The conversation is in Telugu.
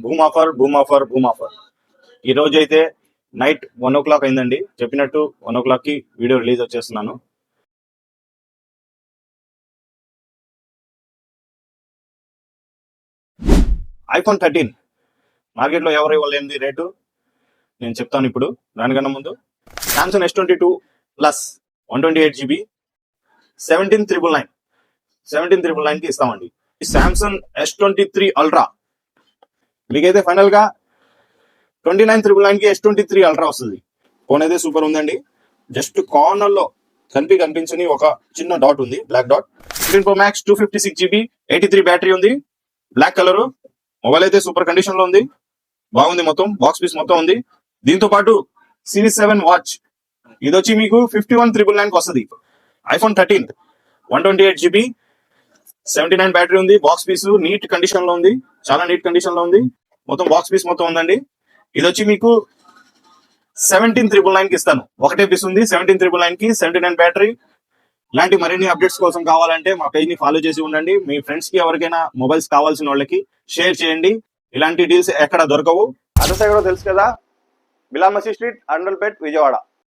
Boom offer boom offer boom offer. ఈ రోజు అయితే నైట్ 1 o'clock అయిందండి. చెప్పినట్టు 1 o'clock కి వీడియో రిలీజ్ వచ్చేస్తున్నాను. iPhone 13 మార్కెట్లో ఎవరు ఇవ్వలేని రేటు నేను చెప్తాను ఇప్పుడు. దానికన్నా ముందు సామ్సంగ్ S22 ప్లస్ 128GB 17,999 కి ఇస్తామండి. సామ్సంగ్ S23 అల్ట్రా మీకైతే ఫైనల్ గా 29,999 కి S23 అల్ట్రా వస్తుంది. ఫోన్ అయితే సూపర్ ఉందండి. జస్ట్ కార్నర్ లో కనిపించని ఒక చిన్న డాట్ ఉంది, black dot. 16 Pro Max 256GB 83 battery ఉంది, బ్లాక్ కలర్. మొబైల్ అయితే సూపర్ కండిషన్ లో ఉంది, బాగుంది. మొత్తం బాక్స్ పీస్ మొత్తం ఉంది. దీంతో పాటు సిరీస్ 7 వాచ్ ఇది వచ్చి మీకు 51,999 కి వస్తుంది. iPhone 13 128GB 79 బ్యాటరీ ఉంది, బాక్స్ పీస్ నీట్ కండిషన్ లో ఉంది, చాలా నీట్ కండిషన్ లో ఉంది. మొత్తం బాక్స్ పీస్ మొత్తం ఉందండి. ఇది వచ్చి మీకు 17,999 కి ఇస్తాను. ఒకటే పీస్ ఉంది, 17,999 కి 79 బ్యాటరీ. ఇలాంటి మరిన్ని అప్డేట్స్ కోసం కావాలంటే మా పేజ్ ని ఫాలో చేసి ఉండండి. మీ ఫ్రెండ్స్ కి ఎవరికైనా మొబైల్స్ కావాల్సిన వాళ్ళకి షేర్ చేయండి. ఇలాంటి డీల్స్ ఎక్కడ దొరకవు. అడ్రస్ కూడా తెలుసు కదా, బిలాల్ మసీద్ స్ట్రీట్, అండల్పేట్, విజయవాడ.